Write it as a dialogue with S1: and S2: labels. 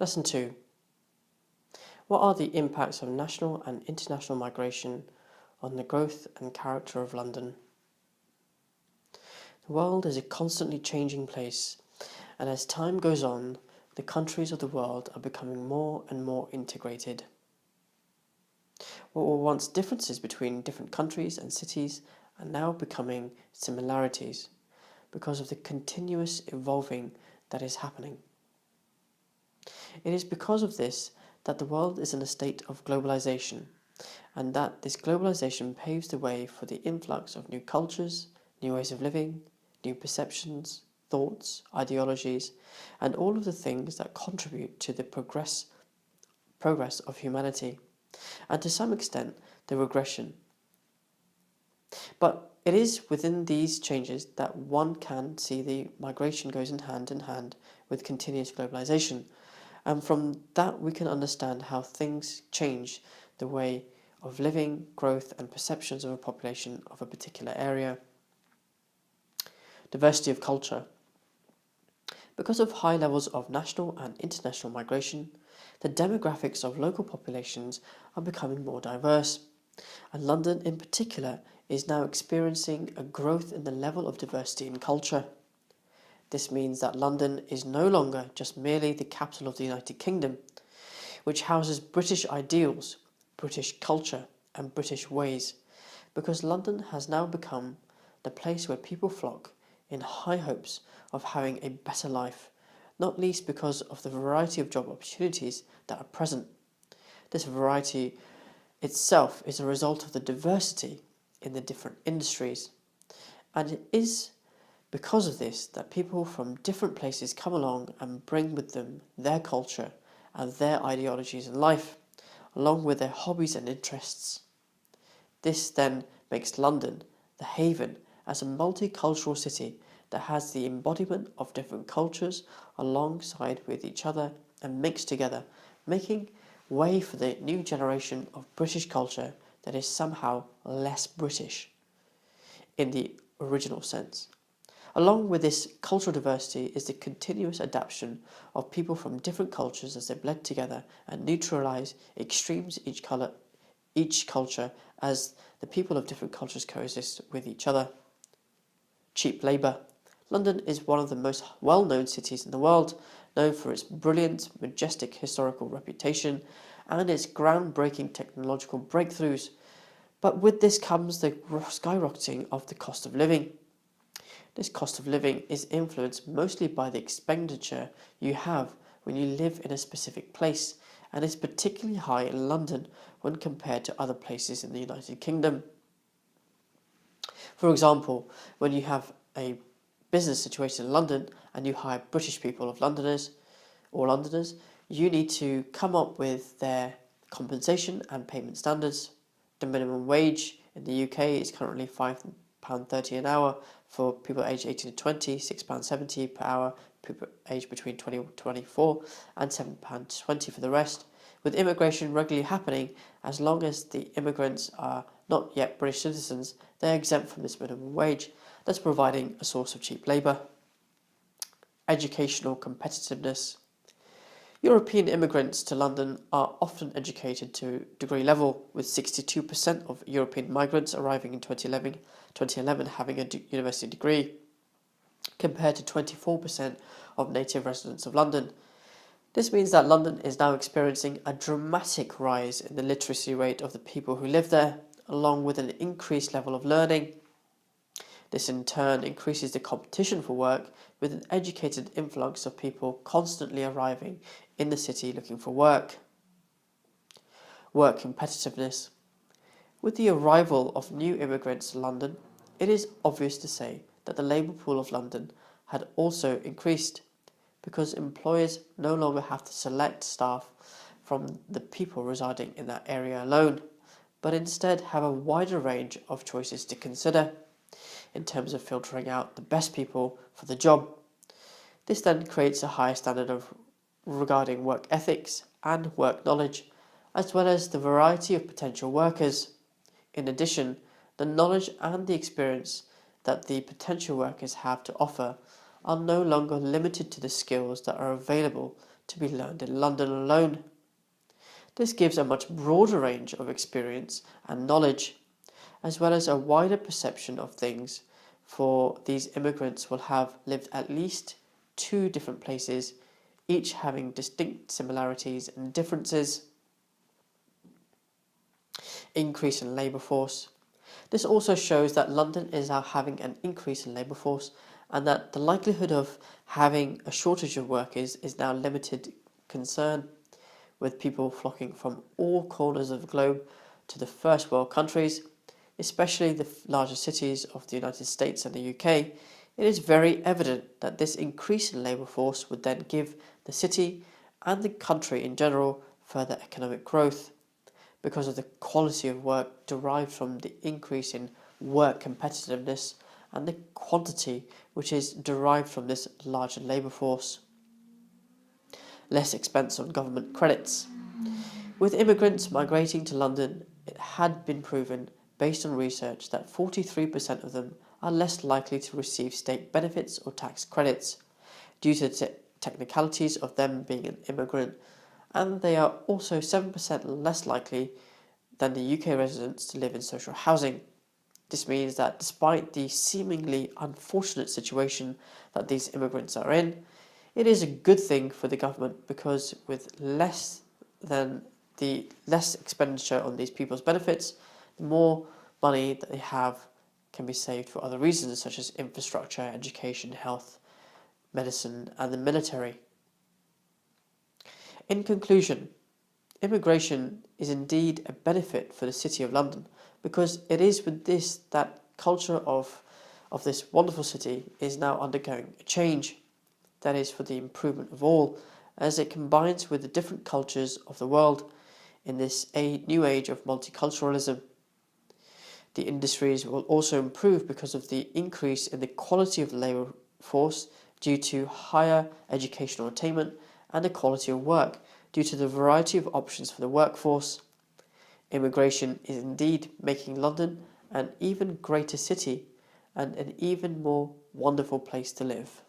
S1: Lesson 2. What are the impacts of national and international migration on the growth and character of London? The world is a constantly changing place, and as time goes on, the countries of the world are becoming more and more integrated. What were once differences between different countries and cities are now becoming similarities because of the continuous evolving that is happening. It is because of this that the world is in a state of globalization, and that this globalization paves the way for the influx of new cultures, new ways of living, new perceptions, thoughts, ideologies, and all of the things that contribute to the progress of humanity, and to some extent the regression. But it is within these changes that one can see the migration goes in hand with continuous globalization. And from that we can understand how things change the way of living, growth and perceptions of a population of a particular area. Diversity of culture. Because of high levels of national and international migration, the demographics of local populations are becoming more diverse, and London in particular is now experiencing a growth in the level of diversity in culture. This means that London is no longer just merely the capital of the United Kingdom, which houses British ideals, British culture and British ways, because London has now become the place where people flock in high hopes of having a better life, not least because of the variety of job opportunities that are present. This variety itself is a result of the diversity in the different industries, and it is because of this that people from different places come along and bring with them their culture and their ideologies in life, along with their hobbies and interests. This then makes London the haven as a multicultural city that has the embodiment of different cultures alongside with each other and mixed together, making way for the new generation of British culture that is somehow less British in the original sense. Along with this cultural diversity is the continuous adaptation of people from different cultures as they blend together and neutralise extremes each culture as the people of different cultures coexist with each other. Cheap labour. London is one of the most well-known cities in the world, known for its brilliant, majestic historical reputation and its groundbreaking technological breakthroughs. But with this comes the skyrocketing of the cost of living. This cost of living is influenced mostly by the expenditure you have when you live in a specific place, and is particularly high in London when compared to other places in the United Kingdom. For example, when you have a business situation in London and you hire British people of Londoners, you need to come up with their compensation and payment standards. The minimum wage in the UK is currently £5.30 an hour for people aged 18 to 20, £6.70 per hour, people aged between 20 and 24, and £7.20 for the rest. With immigration regularly happening, as long as the immigrants are not yet British citizens, they are exempt from this minimum wage, thus providing a source of cheap labour. Educational competitiveness. European immigrants to London are often educated to degree level, with 62% of European migrants arriving in 2011 having a university degree, compared to 24% of native residents of London. This means that London is now experiencing a dramatic rise in the literacy rate of the people who live there, along with an increased level of learning. This in turn increases the competition for work, with an educated influx of people constantly arriving in the city looking for work. Work competitiveness. With the arrival of new immigrants to London, it is obvious to say that the labour pool of London had also increased, because employers no longer have to select staff from the people residing in that area alone, but instead have a wider range of choices to consider in terms of filtering out the best people for the job. This then creates a higher standard regarding work ethics and work knowledge, as well as the variety of potential workers. In addition, the knowledge and the experience that the potential workers have to offer are no longer limited to the skills that are available to be learned in London alone. This gives a much broader range of experience and knowledge, as well as a wider perception of things, for these immigrants will have lived at least 2 different places, each having distinct similarities and differences. Increase in labour force. This also shows that London is now having an increase in labour force, and that the likelihood of having a shortage of workers is now limited concern, with people flocking from all corners of the globe to the first world countries, especially the larger cities of the United States and the UK. It is very evident that this increase in labour force would then give the city and the country in general further economic growth, because of the quality of work derived from the increase in work competitiveness and the quantity which is derived from this larger labour force. Less expense on government credits. With immigrants migrating to London, it had been proven, based on research, that 43% of them are less likely to receive state benefits or tax credits due to the technicalities of them being an immigrant, and they are also 7% less likely than the UK residents to live in social housing. This means that despite the seemingly unfortunate situation that these immigrants are in, it is a good thing for the government, because with less expenditure on these people's benefits, the more money that they have can be saved for other reasons such as infrastructure, education, health, medicine, and the military. In conclusion, immigration is indeed a benefit for the City of London, because it is with this that culture of this wonderful city is now undergoing a change that is for the improvement of all, as it combines with the different cultures of the world in this new age of multiculturalism. The industries will also improve because of the increase in the quality of the labour force due to higher educational attainment, and the quality of work due to the variety of options for the workforce. Immigration is indeed making London an even greater city and an even more wonderful place to live.